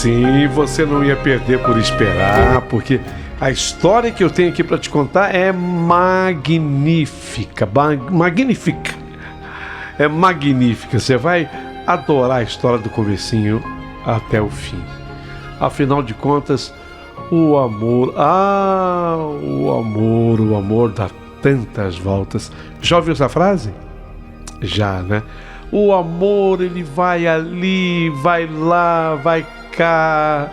Sim, você não ia perder por esperar, porque a história que eu tenho aqui para te contar é magnífica. Magnífica. É magnífica. Você vai adorar a história do comecinho até o fim. Afinal de contas, o amor dá tantas voltas. Já ouviu essa frase? Já, né? O amor, ele vai ali, vai lá, vai cá.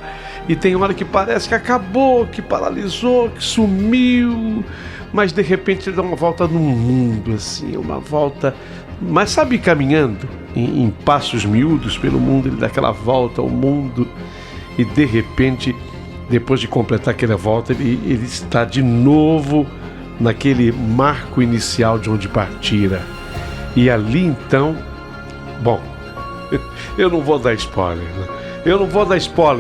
E tem hora que parece que acabou, que paralisou, que sumiu. Mas de repente ele dá uma volta no mundo, assim, uma volta. Mas sabe, caminhando em passos miúdos pelo mundo, ele dá aquela volta ao mundo. E de repente, depois de completar aquela volta, ele está de novo naquele marco inicial de onde partira. E ali então, bom, eu não vou dar spoiler, né?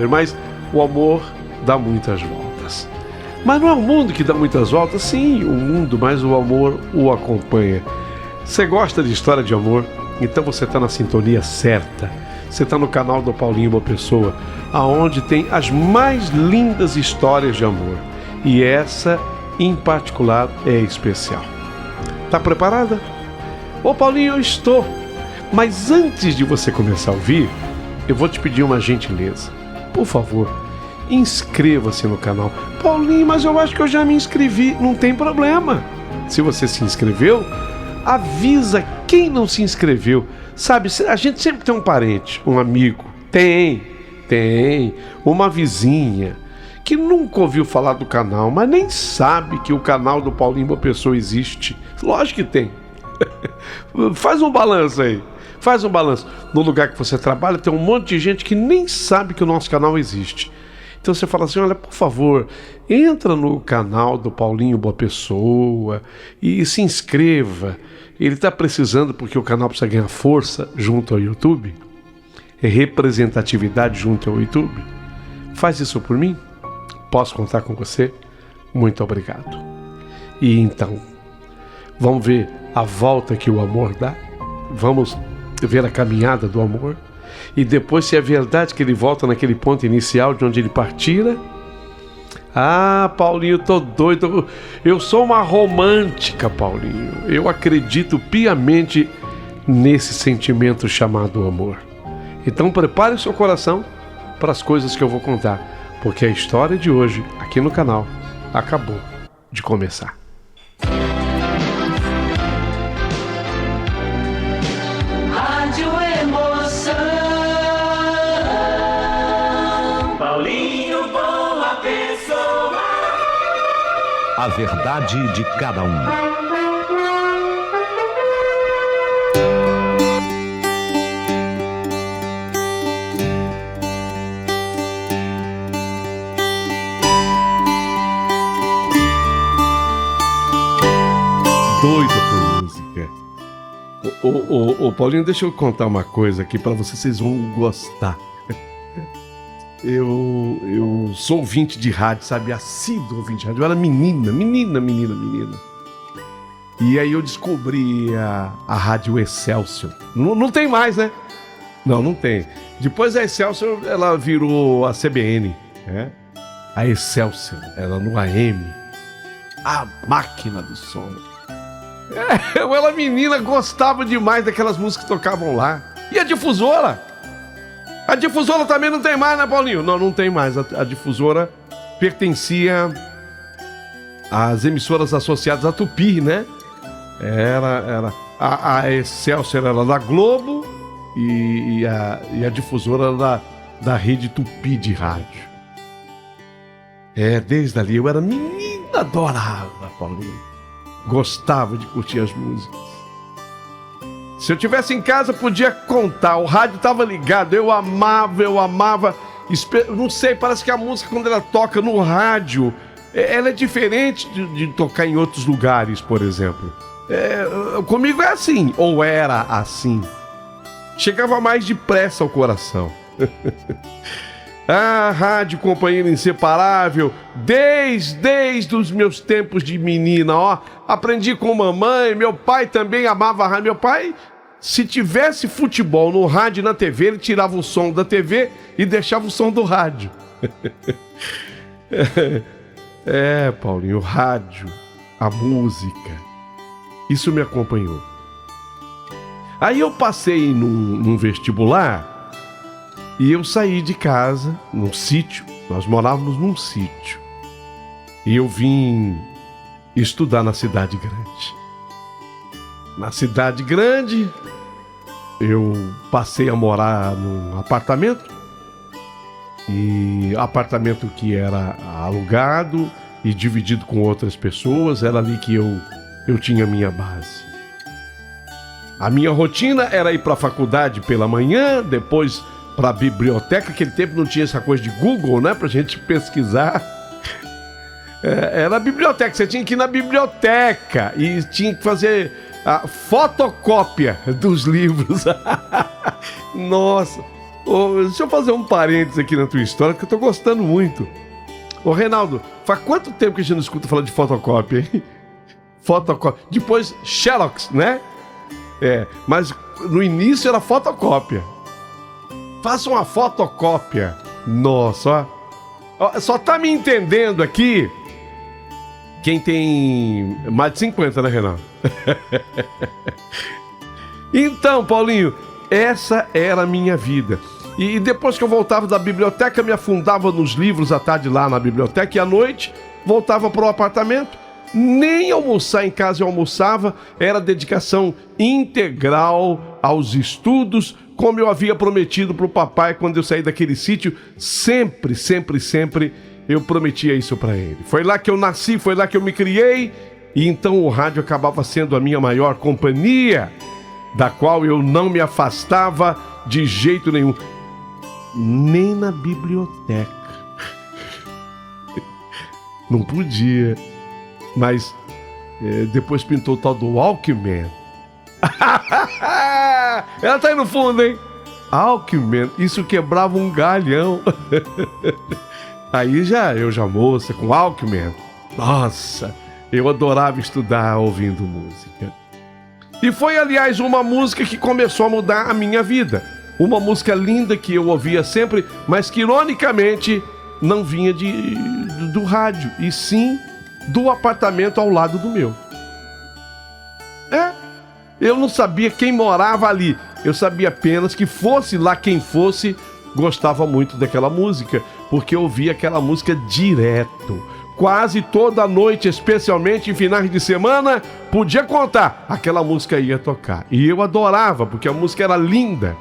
Mas o amor dá muitas voltas. Mas não é o mundo que dá muitas voltas? Sim, o mundo, mas o amor o acompanha. Você gosta de história de amor? Então você está na sintonia certa. Você está no canal do Paulinho Boa Pessoa, aonde tem as mais lindas histórias de amor. E essa, em particular, é especial. Tá preparada? Ô Paulinho, eu estou. Mas antes de você começar a ouvir, eu vou te pedir uma gentileza. Por favor, inscreva-se no canal. Paulinho, mas eu acho que eu já me inscrevi. Não tem problema. Se você se inscreveu, avisa quem não se inscreveu. Sabe, a gente sempre tem um parente, um amigo. Tem. Uma vizinha que nunca ouviu falar do canal, mas nem sabe que o canal do Paulinho Boa Pessoa existe. Lógico que tem. Faz um balanço aí. No lugar que você trabalha tem um monte de gente que nem sabe que o nosso canal existe. Então você fala assim, olha, por favor, entra no canal do Paulinho Boa Pessoa e se inscreva. Ele está precisando, porque o canal precisa ganhar força junto ao YouTube, representatividade junto ao YouTube. Faz isso por mim? Posso contar com você? Muito obrigado. E então, vamos ver a volta que o amor dá? Vamos ver a caminhada do amor? E depois, se é verdade que ele volta naquele ponto inicial de onde ele partira? Ah, Paulinho, tô doido. Eu sou uma romântica, Paulinho. Eu acredito piamente nesse sentimento chamado amor. Então prepare o seu coração para as coisas que eu vou contar, porque a história de hoje, aqui no canal, acabou de começar. Rádio Emoção, Paulinho Boa Pessoa. A verdade de cada um. Doido por música. Ô Paulinho, deixa eu contar uma coisa aqui para vocês vão gostar. Eu sou ouvinte de rádio, sabe? Assíduo ouvinte de rádio. Eu era menina. E aí eu descobri a Rádio Excelsior. Não tem mais, né? Não tem. Depois a Excelsior, ela virou a CBN, né? A Excelsior, ela no AM. A máquina do som. Eu era menina, gostava demais daquelas músicas que tocavam lá. E a difusora? A difusora também não tem mais, né, Paulinho? Não tem mais. A difusora pertencia às emissoras associadas à Tupi, né? A Excelsior era da Globo e a difusora era da rede Tupi de rádio. Desde ali eu era menina, adorava, Paulinho. Gostava de curtir as músicas. Se eu tivesse em casa, podia contar. O rádio estava ligado, eu amava. Não sei, parece que a música, quando ela toca no rádio, ela é diferente de tocar em outros lugares, por exemplo. Comigo é assim, ou era assim. Chegava mais depressa ao coração. Ah, rádio, companheiro inseparável, desde os meus tempos de menina, ó. Aprendi com mamãe, meu pai também amava rádio. Meu pai se tivesse futebol no rádio e na TV, ele tirava o som da TV e deixava o som do rádio. Paulinho, o rádio, a música, isso me acompanhou. Aí eu passei num vestibular e eu saí de casa, num sítio, nós morávamos num sítio, e eu vim estudar na cidade grande. Na cidade grande, eu passei a morar num apartamento, e apartamento que era alugado e dividido com outras pessoas, era ali que eu tinha minha base. A minha rotina era ir para a faculdade pela manhã, depois para a biblioteca. Naquele tempo não tinha essa coisa de Google, né, pra gente pesquisar. Era a biblioteca, você tinha que ir na biblioteca e tinha que fazer a fotocópia dos livros. Nossa, deixa eu fazer um parênteses aqui na tua história, que eu tô gostando muito. Ô Reinaldo, faz quanto tempo que a gente não escuta falar de fotocópia, hein? Fotocópia. Depois Xerox, né? Mas no início era fotocópia. Faça uma fotocópia. Nossa, ó. Só tá me entendendo aqui quem tem mais de 50, né, Renato? Então, Paulinho, essa era a minha vida. E depois que eu voltava da biblioteca, me afundava nos livros à tarde lá na biblioteca, e à noite voltava para o apartamento. Nem almoçar em casa eu almoçava, era dedicação integral aos estudos, como eu havia prometido para o papai quando eu saí daquele sítio. Sempre, sempre, sempre eu prometia isso para ele. Foi lá que eu nasci, foi lá que eu me criei, e então o rádio acabava sendo a minha maior companhia, da qual eu não me afastava de jeito nenhum, nem na biblioteca. Não podia. Mas depois pintou o tal do Walkman. Ela tá aí no fundo, hein? Walkman, isso quebrava um galhão. Aí eu já moça com Walkman. Nossa, eu adorava estudar ouvindo música. E foi, aliás, uma música que começou a mudar a minha vida. Uma música linda que eu ouvia sempre, mas que ironicamente não vinha do rádio, e sim do apartamento ao lado do meu. Eu não sabia quem morava ali. Eu sabia apenas que fosse lá quem fosse, gostava muito daquela música, porque eu ouvia aquela música direto. Quase toda noite, especialmente em finais de semana, podia contar, aquela música ia tocar. E eu adorava, porque a música era linda.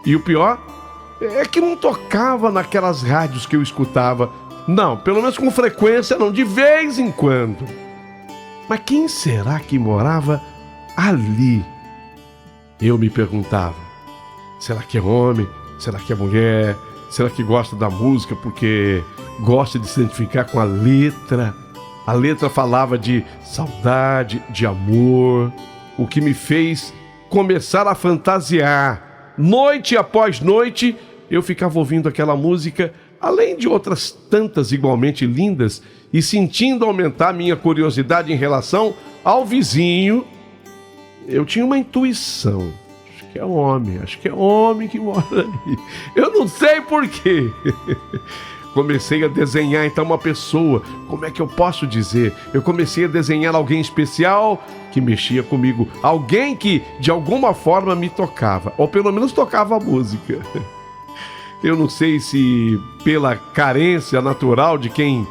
E o pior é que não tocava naquelas rádios que eu escutava. Não, pelo menos com frequência não, de vez em quando. Mas quem será que morava ali? Eu me perguntava. Será que é homem? Será que é mulher? Será que gosta da música porque gosta de se identificar com a letra? A letra falava de saudade, de amor, o que me fez começar a fantasiar. Noite após noite, eu ficava ouvindo aquela música, além de outras tantas igualmente lindas, e sentindo aumentar minha curiosidade em relação ao vizinho. Eu tinha uma intuição. Acho que é homem que mora ali. Eu não sei por quê. Comecei a desenhar então uma pessoa. Como é que eu posso dizer? Eu comecei a desenhar alguém especial que mexia comigo. Alguém que de alguma forma me tocava. Ou pelo menos tocava a música. Eu não sei se pela carência natural de quem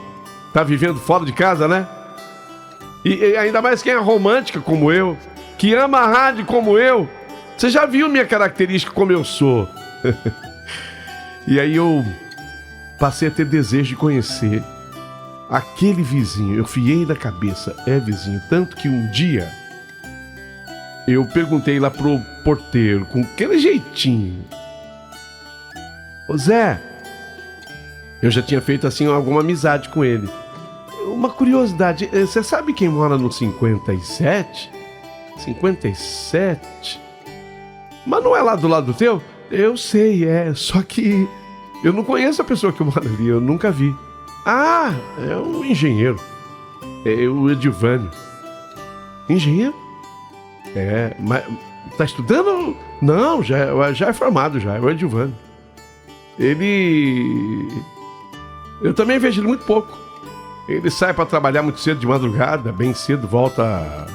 está vivendo fora de casa, né? E ainda mais quem é romântica como eu, que ama a rádio como eu. Você já viu minha característica como eu sou. E aí eu passei a ter desejo de conhecer aquele vizinho. Eu fiei na cabeça, vizinho. Tanto que um dia eu perguntei lá pro porteiro, com aquele jeitinho: ô Zé, eu já tinha feito assim alguma amizade com ele. Uma curiosidade, você sabe quem mora no 57? 57? Mas não é lá do lado teu? Eu sei, só que eu não conheço a pessoa que mora ali, eu nunca vi. Ah, é um engenheiro. É o Edivânio. Engenheiro? Tá estudando? Não, já é formado, já, é o Edilvano. Eu também vejo ele muito pouco. Ele sai para trabalhar muito cedo de madrugada, bem cedo, volta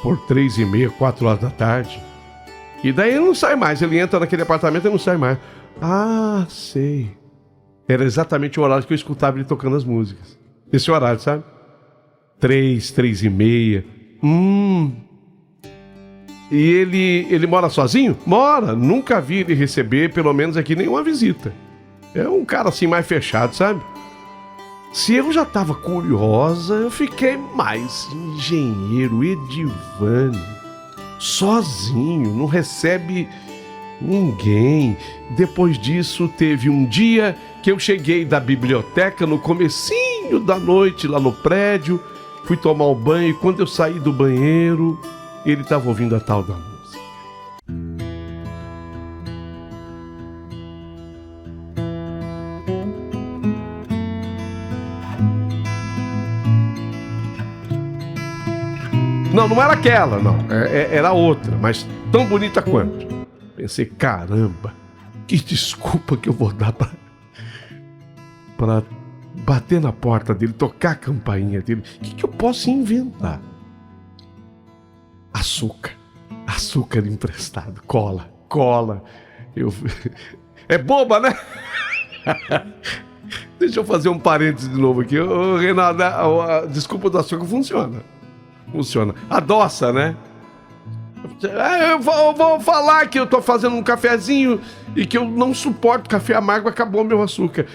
por 3h30, 4 horas da tarde. E daí ele não sai mais, ele entra naquele apartamento e não sai mais. Ah, sei. Era exatamente o horário que eu escutava ele tocando as músicas. Esse horário, sabe? 3h30. E ele mora sozinho? Mora. Nunca vi ele receber, pelo menos aqui, nenhuma visita. É um cara assim mais fechado, sabe? Se eu já tava curiosa, eu fiquei mais. Engenheiro Edilvano, sozinho, não recebe ninguém. Depois disso, teve um dia que eu cheguei da biblioteca no comecinho da noite, lá no prédio, fui tomar um banho, e quando eu saí do banheiro, ele estava ouvindo a tal da música. Não era aquela, não. Era outra, mas tão bonita quanto. Pensei, caramba, que desculpa que eu vou dar pra bater na porta dele, tocar a campainha dele. O que eu posso inventar? Açúcar emprestado, cola. É boba, né? Deixa eu fazer um parênteses de novo aqui. Ô, Reinaldo, a desculpa do açúcar funciona. Adoça, né? Eu vou falar que eu tô fazendo um cafezinho e que eu não suporto café amargo, acabou meu açúcar.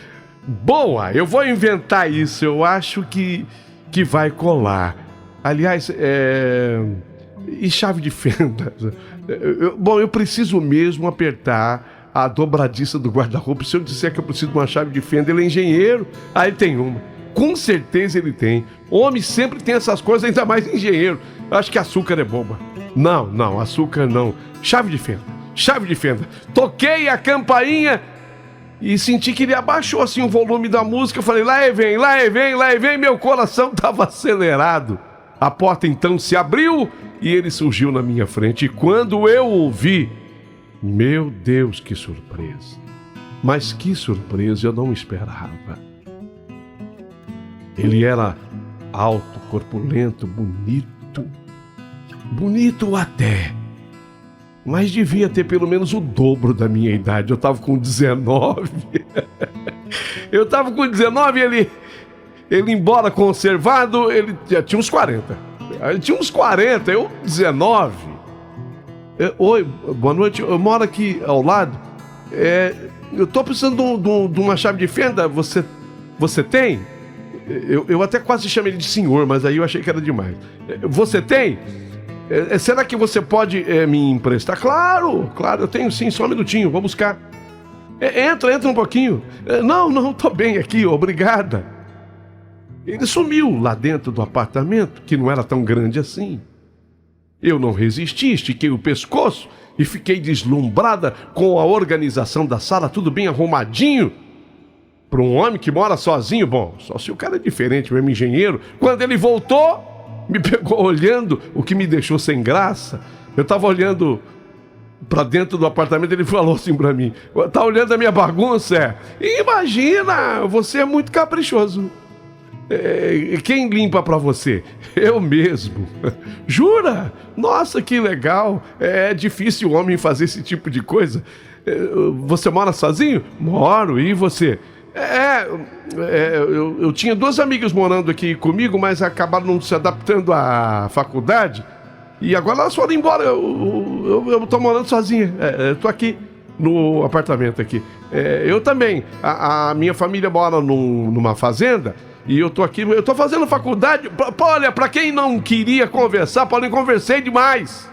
Boa, eu vou inventar isso, eu acho que vai colar. Aliás, e chave de fenda? Eu preciso mesmo apertar a dobradiça do guarda-roupa. Se eu disser que eu preciso de uma chave de fenda, ele é engenheiro, aí tem uma. Com certeza ele tem. Homem sempre tem essas coisas, ainda mais engenheiro. Eu acho que açúcar é boba. Não, açúcar não. Chave de fenda. Toquei a campainha e senti que ele abaixou assim o volume da música. Eu falei, lá e vem. Meu coração estava acelerado. A porta então se abriu e ele surgiu na minha frente. E quando eu o vi, meu Deus, que surpresa. Mas que surpresa, eu não esperava. Ele era alto, corpulento, bonito até, mas devia ter pelo menos o dobro da minha idade. Eu tava com 19. Ele embora conservado, ele já tinha uns 40. Eu 19. Oi, boa noite, eu moro aqui ao lado. Eu tô precisando de uma chave de fenda, você tem? Eu até quase chamei ele de senhor, mas aí eu achei que era demais. Você tem? Será que você pode me emprestar? Claro, eu tenho sim, só um minutinho, vou buscar. Entra um pouquinho. Não, tô bem aqui, obrigada. Ele sumiu lá dentro do apartamento, que não era tão grande assim. Eu não resisti, estiquei o pescoço e fiquei deslumbrada com a organização da sala, tudo bem arrumadinho. Para um homem que mora sozinho, bom, só se o cara é diferente, mesmo engenheiro. Quando ele voltou, me pegou olhando, o que me deixou sem graça. Eu estava olhando para dentro do apartamento, ele falou assim para mim, tá olhando a minha bagunça? Imagina, você é muito caprichoso. Quem limpa para você? Eu mesmo. Jura? Nossa, que legal. É difícil o homem fazer esse tipo de coisa. Você mora sozinho? Moro, e você? Eu tinha 2 amigas morando aqui comigo, mas acabaram não se adaptando à faculdade. E agora elas foram embora. Eu tô morando sozinha. Eu tô aqui no apartamento aqui. Eu também. A minha família mora numa fazenda. E eu tô aqui, eu tô fazendo faculdade. Olha, pra quem não queria conversar, eu conversei demais.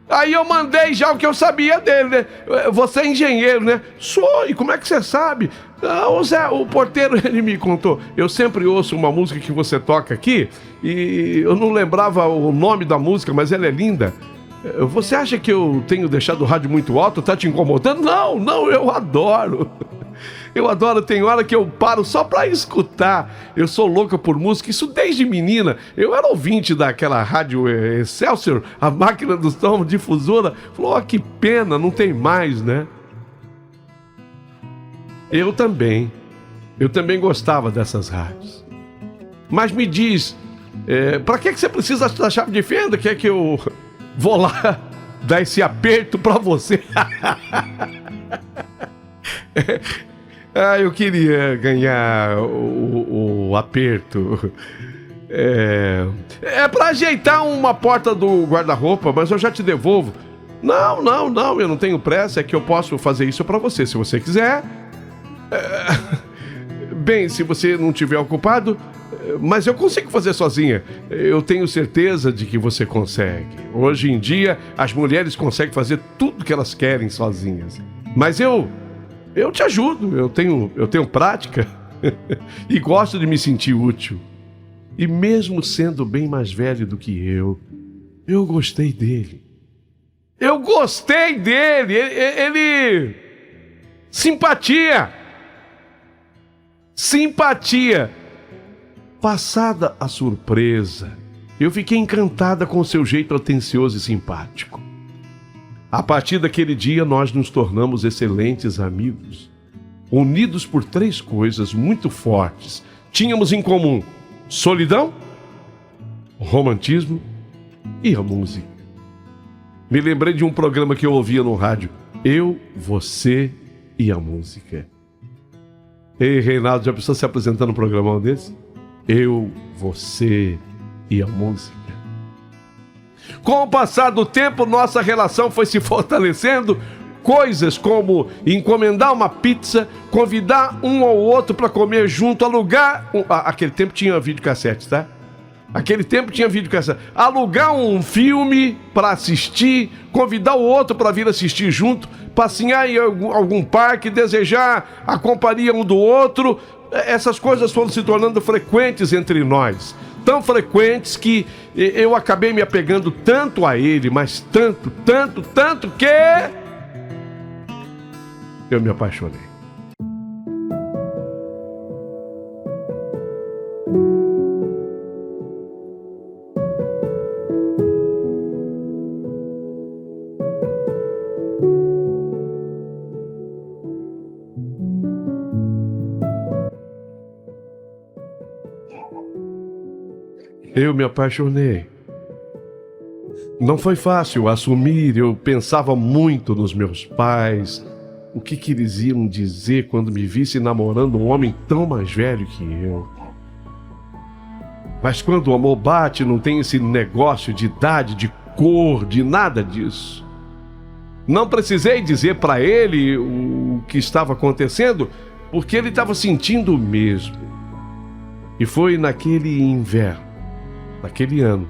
Aí eu mandei já o que eu sabia dele, né? Você é engenheiro, né? Sou, e como é que você sabe? O Zé, o porteiro, ele me contou. Eu sempre ouço uma música que você toca aqui, e eu não lembrava o nome da música, mas ela é linda. Você acha que eu tenho deixado o rádio muito alto? Tá te incomodando? Não, eu adoro. Eu adoro, tem hora que eu paro só pra escutar. Eu sou louca por música, isso desde menina. Eu era ouvinte daquela rádio Excelsior, a máquina do som, difusora. Falou, que pena, não tem mais, né? Eu também gostava dessas rádios. Mas me diz, pra que você precisa da chave de fenda? Quer que eu vou lá dar esse aperto pra você? Eu queria ganhar o aperto. É pra ajeitar uma porta do guarda-roupa, mas eu já te devolvo. Não, eu não tenho pressa, é que eu posso fazer isso pra você, se você quiser. Bem, se você não estiver ocupado, mas eu consigo fazer sozinha. Eu tenho certeza de que você consegue. Hoje em dia, as mulheres conseguem fazer tudo que elas querem sozinhas. Mas eu te ajudo, eu tenho prática e gosto de me sentir útil. E mesmo sendo bem mais velho do que eu gostei dele. Eu gostei dele! Ele... Simpatia! Passada a surpresa, eu fiquei encantada com seu jeito atencioso e simpático. A partir daquele dia, nós nos tornamos excelentes amigos, unidos por 3 coisas muito fortes. Tínhamos em comum solidão, romantismo e a música. Me lembrei de um programa que eu ouvia no rádio, Eu, Você e a Música. Ei, Reinaldo, já pensou se apresentando um programão desse? Eu, Você e a Música. Com o passar do tempo, nossa relação foi se fortalecendo. Coisas como encomendar uma pizza, convidar um ou outro para comer junto, alugar... Aquele tempo tinha videocassete, tá? Alugar um filme para assistir, convidar o outro para vir assistir junto, passear em algum parque, desejar a companhia um do outro. Essas coisas foram se tornando frequentes entre nós. Tão frequentes que eu acabei me apegando tanto a ele, mas tanto que eu me apaixonei. Eu me apaixonei. Não foi fácil assumir, eu pensava muito nos meus pais, o que eles iam dizer quando me vissem namorando um homem tão mais velho que eu. Mas quando o amor bate, não tem esse negócio de idade, de cor, de nada disso. Não precisei dizer para ele o que estava acontecendo, porque ele estava sentindo o mesmo. E foi naquele inverno, naquele ano,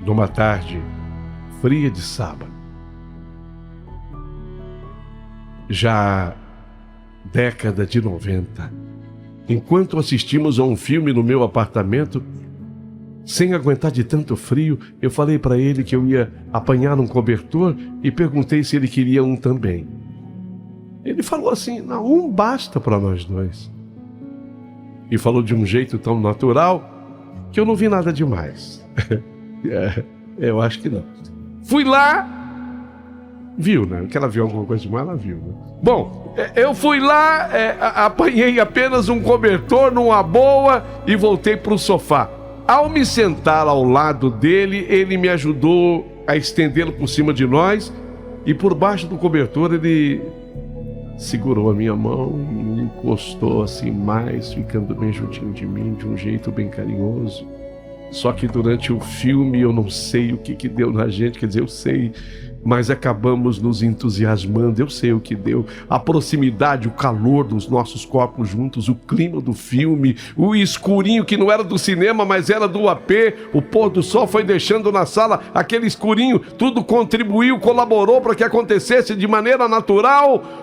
numa tarde fria de sábado, já década de 90, enquanto assistimos a um filme no meu apartamento, sem aguentar de tanto frio, eu falei para ele que eu ia apanhar um cobertor e perguntei se ele queria um também. Ele falou assim, não, um basta para nós dois. E falou de um jeito tão natural que eu não vi nada demais. Eu acho que não. Fui lá, viu, né? Que ela viu alguma coisa demais, ela viu, né? Bom, eu fui lá, apanhei apenas um cobertor numa boa e voltei para o sofá. Ao me sentar ao lado dele, ele me ajudou a estendê-lo por cima de nós e por baixo do cobertor ele segurou a minha mão e me encostou assim mais, ficando bem juntinho de mim, de um jeito bem carinhoso. Só que durante o filme eu não sei o que deu na gente, quer dizer, eu sei, mas acabamos nos entusiasmando, eu sei o que deu. A proximidade, o calor dos nossos corpos juntos, o clima do filme, o escurinho que não era do cinema, mas era do AP, o pôr do sol foi deixando na sala aquele escurinho, tudo contribuiu, colaborou para que acontecesse de maneira natural.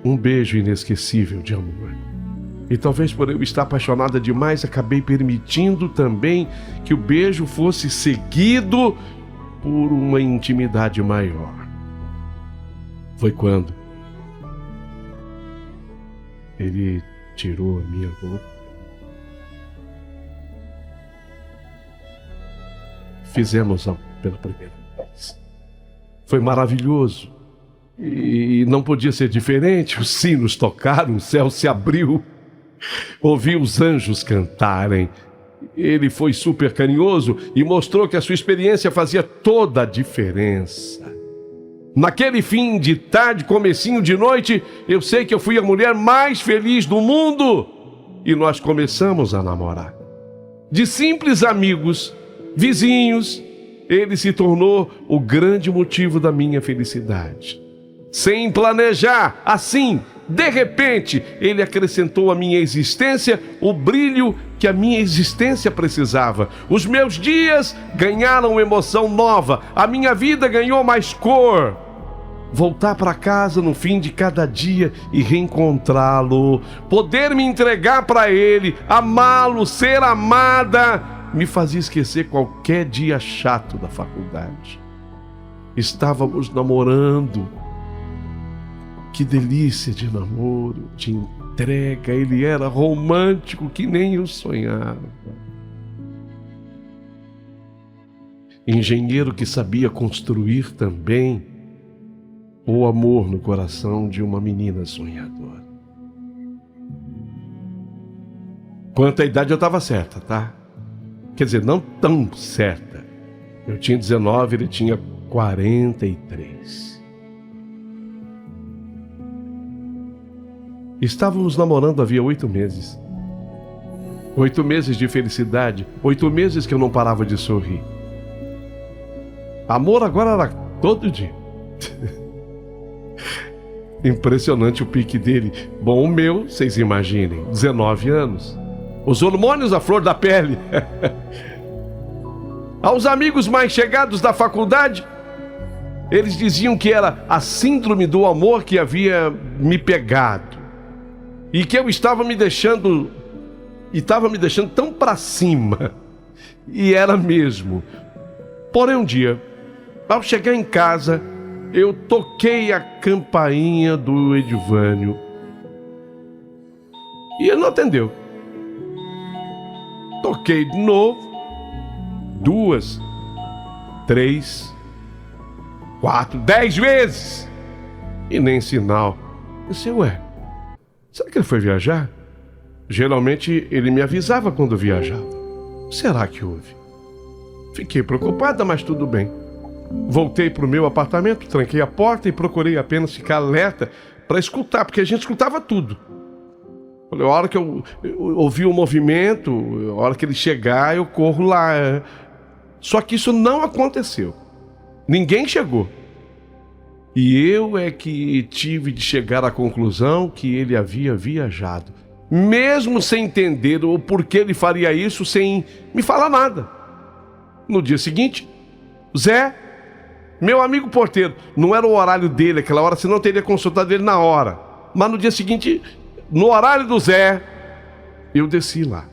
Um beijo inesquecível de amor. E talvez por eu estar apaixonada demais, acabei permitindo também que o beijo fosse seguido por uma intimidade maior. Foi quando, Ele tirou a minha roupa. Fizemos pela primeira vez. Foi maravilhoso. E não podia ser diferente. Os sinos tocaram, o céu se abriu. Ouvi os anjos cantarem. Ele foi super carinhoso e mostrou que a sua experiência fazia toda a diferença. Naquele fim de tarde, comecinho de noite, eu sei que eu fui a mulher mais feliz do mundo. E nós começamos a namorar. De simples amigos, vizinhos, ele se tornou o grande motivo da minha felicidade. Sem planejar, assim, de repente, ele acrescentou à minha existência o brilho que a minha existência precisava. Os meus dias ganharam emoção nova, a minha vida ganhou mais cor. Voltar para casa no fim de cada dia e reencontrá-lo, poder me entregar para ele, amá-lo, ser amada, me fazia esquecer qualquer dia chato da faculdade. Estávamos namorando. Que delícia de namoro, de entrega. Ele era romântico que nem eu sonhava. Engenheiro que sabia construir também o amor no coração de uma menina sonhadora. Quanto à idade eu estava certa, tá? Quer dizer, não tão certa. Eu tinha 19, ele tinha 43. Estávamos namorando havia 8 meses. 8 meses de felicidade, 8 meses que eu não parava de sorrir. Amor agora era todo dia. Impressionante o pique dele. Bom, o meu, vocês imaginem, 19 anos. Os hormônios à flor da pele. Aos amigos mais chegados da faculdade, eles diziam que era a síndrome do amor que havia me pegado. E que eu estava me deixando tão para cima. E era mesmo. Porém, um dia, ao chegar em casa, eu toquei a campainha do Edivânio. E ele não atendeu. Toquei de novo. 2, 3, 4, 10 vezes. E nem sinal. Eu disse, ué, será que ele foi viajar? Geralmente ele me avisava quando viajava. Será que houve? Fiquei preocupada, mas tudo bem. Voltei para o meu apartamento, tranquei a porta e procurei apenas ficar alerta para escutar, porque a gente escutava tudo. A hora que eu ouvi o movimento, a hora que ele chegar, eu corro lá. Só que isso não aconteceu. Ninguém chegou. E eu é que tive de chegar à conclusão que ele havia viajado. Mesmo sem entender o porquê ele faria isso, sem me falar nada. No dia seguinte, Zé, meu amigo porteiro, não era o horário dele aquela hora, senão eu teria consultado ele na hora. Mas no dia seguinte, no horário do Zé, eu desci lá.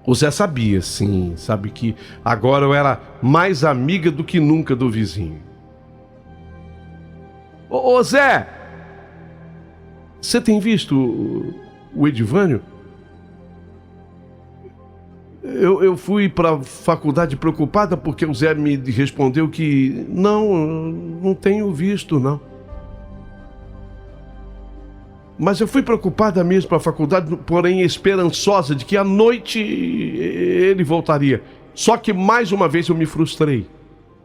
O Zé sabia, sim, sabe que agora eu era mais amiga do que nunca do vizinho. Ô Zé, você tem visto o Edivânio? Eu fui para a faculdade preocupada porque o Zé me respondeu que não tenho visto, não. Mas eu fui preocupada mesmo para a faculdade, porém esperançosa de que à noite ele voltaria. Só que mais uma vez eu me frustrei.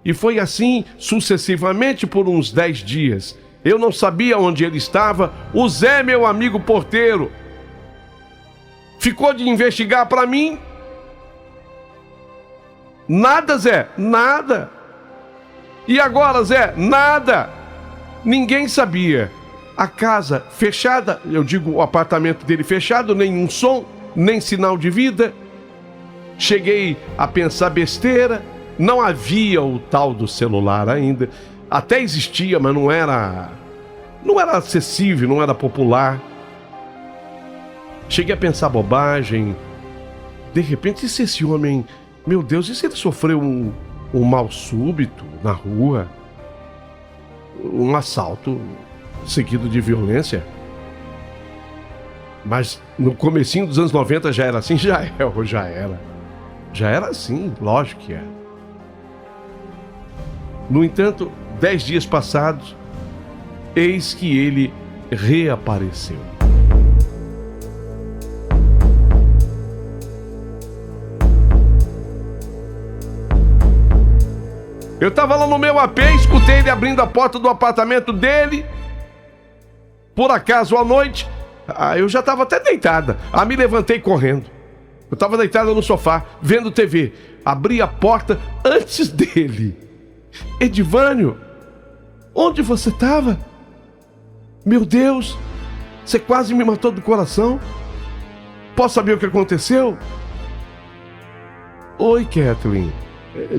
E foi assim sucessivamente por uns 10 dias. Eu não sabia onde ele estava. O Zé, meu amigo porteiro, ficou de investigar para mim. Nada, Zé, nada. E agora, Zé, nada. Ninguém sabia. A casa fechada, eu digo o apartamento dele fechado, nenhum som, nem sinal de vida. Cheguei a pensar besteira. Não havia o tal do celular ainda. Até existia, mas não era acessível, não era popular. Cheguei a pensar bobagem. De repente, e se esse homem, meu Deus, e se ele sofreu um mal súbito na rua? Um assalto seguido de violência? Mas no comecinho dos anos 90 já era assim? Já era. Já era assim, lógico que era. No entanto, 10 dias passados, eis que ele reapareceu. Eu estava lá no meu AP, escutei ele abrindo a porta do apartamento dele. Por acaso, à noite, eu já estava até deitada. Me levantei correndo. Eu estava deitada no sofá, vendo TV. Abri a porta antes dele. Edivânio, onde você estava? Meu Deus, você quase me matou do coração. Posso saber o que aconteceu? Oi, Kathleen.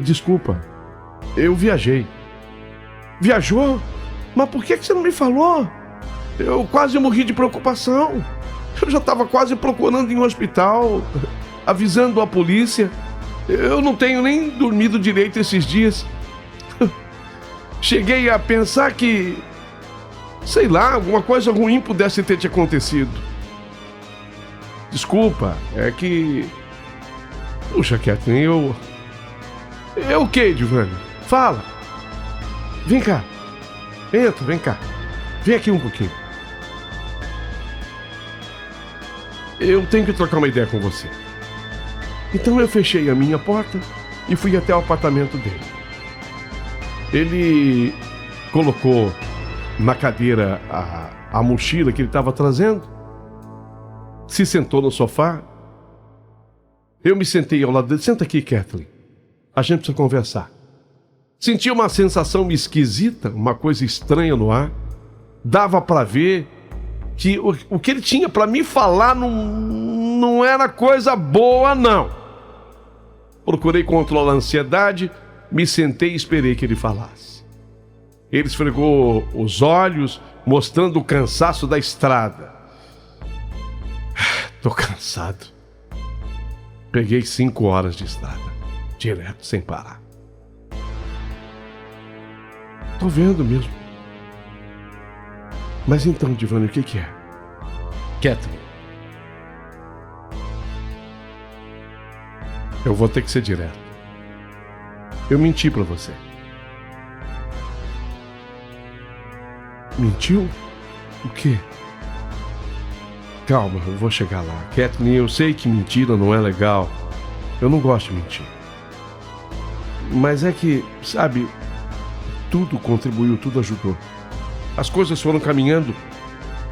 Desculpa, eu viajei. Viajou? Mas por que você não me falou? Eu quase morri de preocupação. Eu já estava quase procurando em um hospital, avisando a polícia. Eu não tenho nem dormido direito esses dias. Cheguei a pensar que, sei lá, alguma coisa ruim pudesse ter te acontecido. Desculpa, é que... Puxa, Kathleen, Eu o quê, Edivânio? Fala. Vem cá. Entra, vem cá. Vem aqui um pouquinho. Eu tenho que trocar uma ideia com você. Então eu fechei a minha porta e fui até o apartamento dele. Ele colocou na cadeira a mochila que ele estava trazendo, se sentou no sofá. Eu me sentei ao lado dele. Senta aqui, Kathleen. A gente precisa conversar. Senti uma sensação esquisita, uma coisa estranha no ar. Dava para ver que o que ele tinha para me falar não era coisa boa, não. Procurei controlar a ansiedade, me sentei e esperei que ele falasse. Ele esfregou os olhos, mostrando o cansaço da estrada. Tô cansado. Peguei 5 horas de estrada, direto, sem parar. Tô vendo mesmo. Mas então, Edivânio, o que é? Kathleen, eu vou ter que ser direto. Eu menti pra você. Mentiu? O quê? Calma, eu vou chegar lá. Kathleen, eu sei que mentira não é legal. Eu não gosto de mentir. Mas é que, sabe, tudo contribuiu, tudo ajudou. As coisas foram caminhando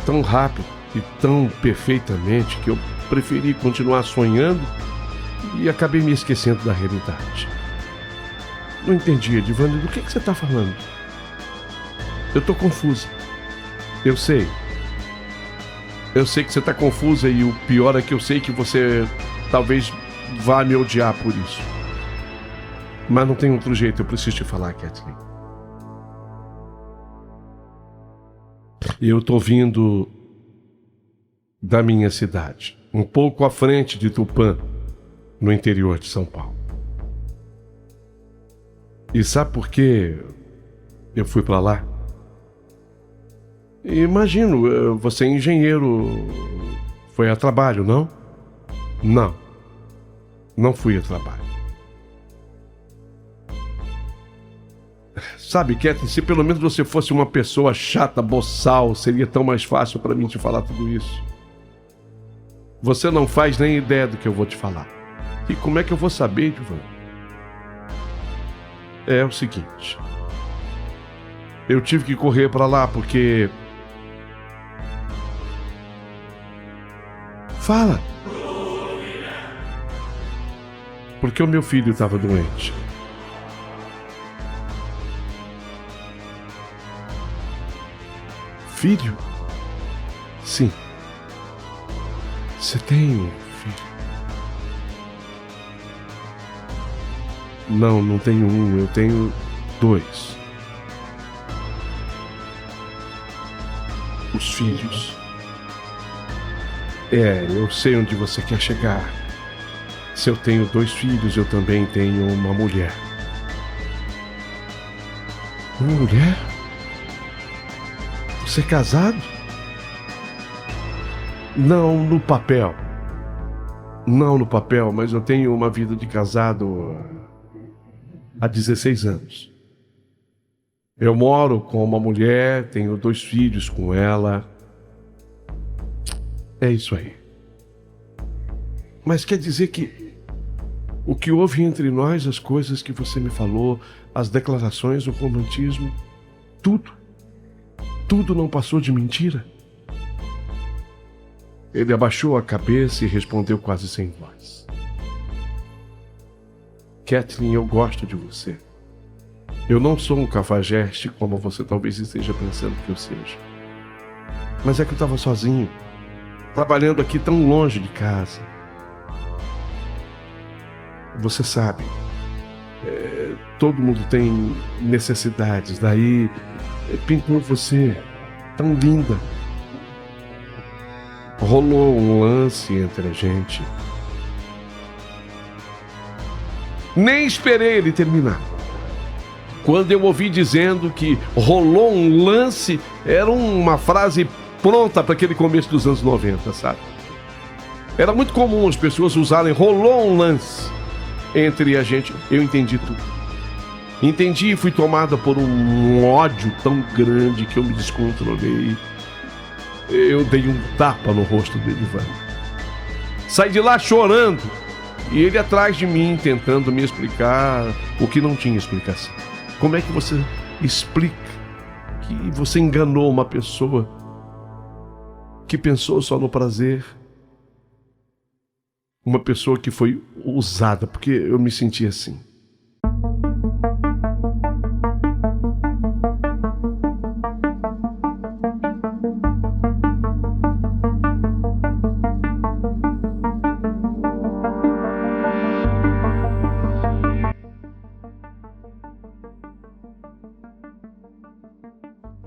tão rápido e tão perfeitamente que eu preferi continuar sonhando e acabei me esquecendo da realidade. Não entendi, Edivânio, do que você está falando? Eu estou confusa. Eu sei. Eu sei que você está confusa e o pior é que eu sei que você talvez vá me odiar por isso. Mas não tem outro jeito, eu preciso te falar, Kathleen. Eu estou vindo da minha cidade, um pouco à frente de Tupã, no interior de São Paulo. E sabe por que eu fui para lá? Imagino, você é engenheiro, foi a trabalho, não? Não fui a trabalho. Sabe, Kathleen, se pelo menos você fosse uma pessoa chata, boçal, seria tão mais fácil para mim te falar tudo isso. Você não faz nem ideia do que eu vou te falar. E como é que eu vou saber, Edivânio? É o seguinte. Eu tive que correr para lá porque... Fala! Porque o meu filho estava doente. Filho? Sim. Você tem um filho? Não tenho um, eu tenho 2. Os filhos. Eu sei onde você quer chegar. Se eu tenho 2 filhos, eu também tenho uma mulher. Uma mulher? Você é casado? Não no papel. Não no papel, mas eu tenho uma vida de casado há 16 anos. Eu moro com uma mulher, tenho 2 filhos com ela. É isso aí. Mas quer dizer que o que houve entre nós, as coisas que você me falou, as declarações, o romantismo, tudo não passou de mentira? Ele abaixou a cabeça e respondeu quase sem voz. Kathleen, eu gosto de você. Eu não sou um cafajeste como você talvez esteja pensando que eu seja. Mas é que eu estava sozinho, trabalhando aqui tão longe de casa. Você sabe, todo mundo tem necessidades. Daí pintou você, tão linda. Rolou um lance entre a gente. Nem esperei ele terminar. Quando eu ouvi dizendo que rolou um lance, era uma frase pronta para aquele começo dos anos 90, sabe? Era muito comum as pessoas usarem rolou um lance entre a gente. Eu entendi tudo. Entendi e fui tomada por um ódio tão grande que eu me descontrolei. Eu dei um tapa no rosto dele, Ivan. Saí de lá chorando e ele atrás de mim tentando me explicar o que não tinha explicação. Como é que você explica que você enganou uma pessoa que pensou só no prazer? Uma pessoa que foi usada, porque eu me senti assim.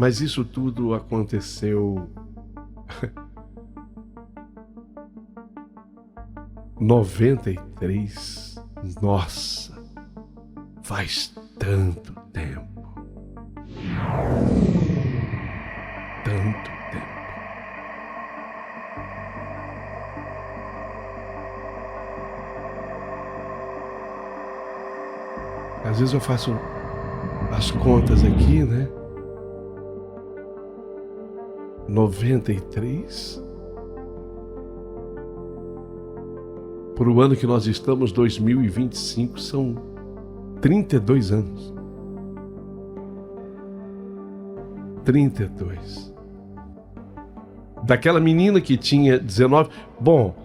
Mas isso tudo aconteceu 93. Nossa, faz tanto tempo. Tanto tempo. Às vezes eu faço as contas aqui, né? 93. Para o ano que nós estamos, 2025, são 32 anos. 32. Daquela menina que tinha 19. Bom,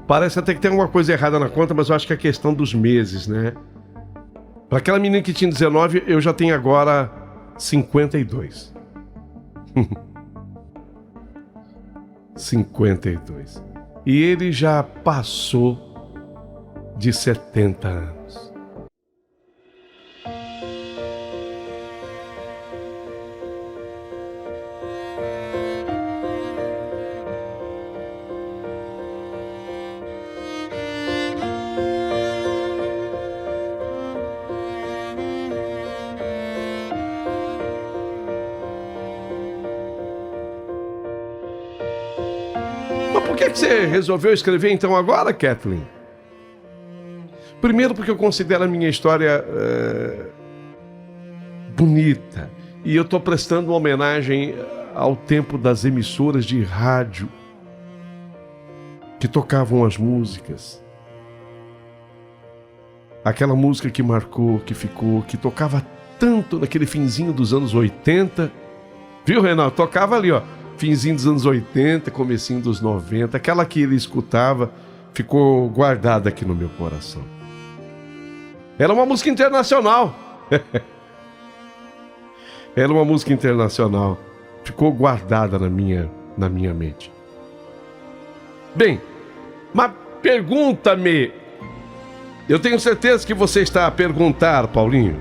parece até que tem alguma coisa errada na conta, mas eu acho que é a questão dos meses, né? Para aquela menina que tinha 19, eu já tenho agora 52. 52. E ele já passou de 70 anos. Por que você resolveu escrever então agora, Kathleen? Primeiro porque eu considero a minha história bonita. E eu estou prestando uma homenagem ao tempo das emissoras de rádio que tocavam as músicas. Aquela música que marcou, que ficou, que tocava tanto naquele finzinho dos anos 80. Viu, Renato? Tocava ali, ó. Finzinho dos anos 80, comecinho dos 90, aquela que ele escutava, ficou guardada aqui no meu coração. Era uma música internacional. Era uma música internacional. Ficou guardada na minha mente. Bem, mas pergunta-me. Eu tenho certeza que você está a perguntar, Paulinho.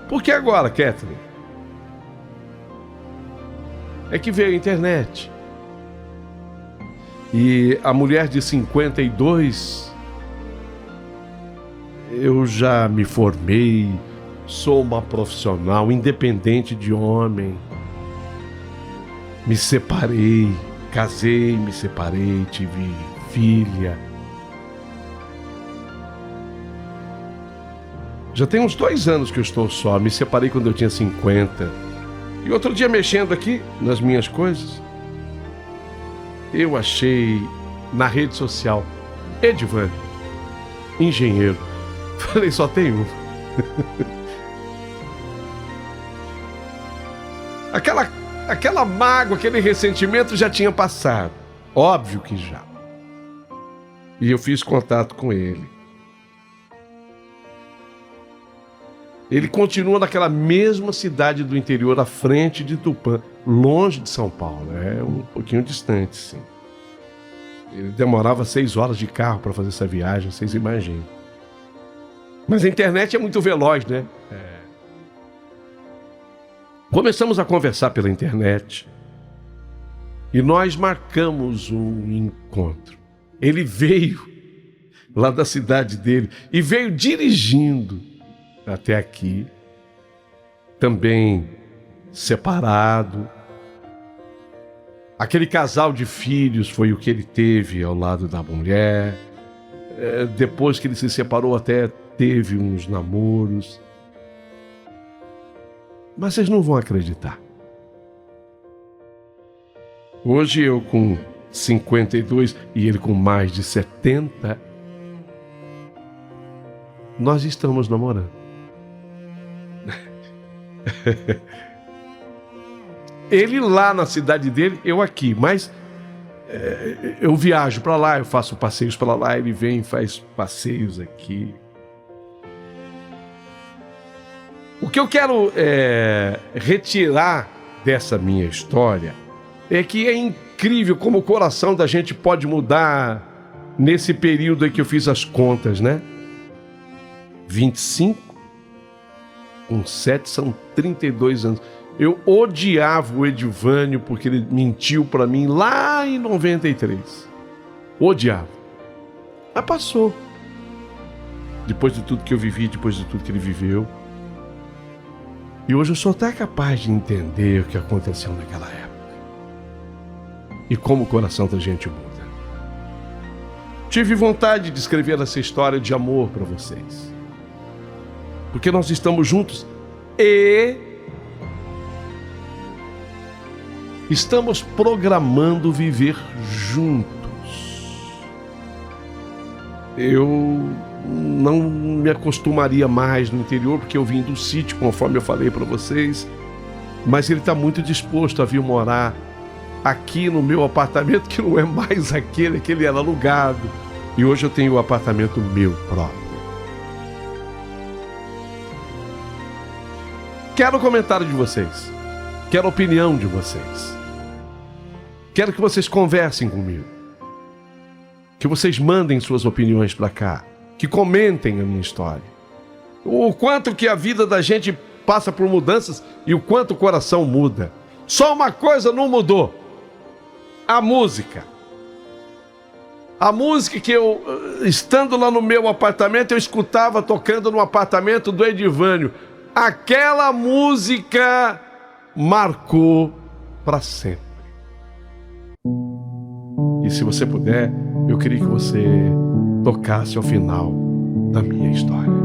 Por que agora, Kathleen? É que veio a internet. E a mulher de 52, eu já me formei, sou uma profissional independente de homem. Me separei, Casei, me separei, tive filha. Já tem uns 2 anos que eu estou só. Me separei quando eu tinha 50. E outro dia, mexendo aqui nas minhas coisas, eu achei na rede social Edivânio, engenheiro. Falei, só tem um. Aquela mágoa, aquele ressentimento já tinha passado. Óbvio que já. E eu fiz contato com ele. Ele continua naquela mesma cidade do interior, à frente de Tupã, longe de São Paulo. É um pouquinho distante, sim. Ele demorava 6 horas de carro para fazer essa viagem, vocês imaginam. Mas a internet é muito veloz, né? Começamos a conversar pela internet e nós marcamos um encontro. Ele veio lá da cidade dele e veio dirigindo até aqui, também separado. Aquele casal de filhos foi o que ele teve ao lado da mulher. Depois que ele se separou, até teve uns namoros. Mas vocês não vão acreditar. Hoje eu com 52 e ele com mais de 70, nós estamos namorando. Ele lá na cidade dele, eu aqui, mas eu viajo para lá, eu faço passeios para lá, ele vem e faz passeios aqui. O que eu quero retirar dessa minha história é que é incrível como o coração da gente pode mudar nesse período aí que eu fiz as contas, né? 25 com 7 são 32 anos. Eu odiava o Edivânio porque ele mentiu para mim lá em 93. Odiava. Mas passou. Depois de tudo que eu vivi, depois de tudo que ele viveu. E hoje eu sou até capaz de entender o que aconteceu naquela época. E como o coração da gente muda. Tive vontade de escrever essa história de amor para vocês. Porque nós estamos juntos e estamos programando viver juntos. Eu não me acostumaria mais no interior, porque eu vim do sítio, conforme eu falei para vocês, mas ele está muito disposto a vir morar aqui no meu apartamento, que não é mais aquele que ele era alugado, e hoje eu tenho o apartamento meu próprio. Quero o comentário de vocês, quero a opinião de vocês, quero que vocês conversem comigo, que vocês mandem suas opiniões para cá, que comentem a minha história. O quanto que a vida da gente passa por mudanças e o quanto o coração muda. Só uma coisa não mudou: a música. A música que eu, estando lá no meu apartamento, eu escutava tocando no apartamento do Edivânio. Aquela música marcou para sempre. E se você puder, eu queria que você tocasse ao final da minha história.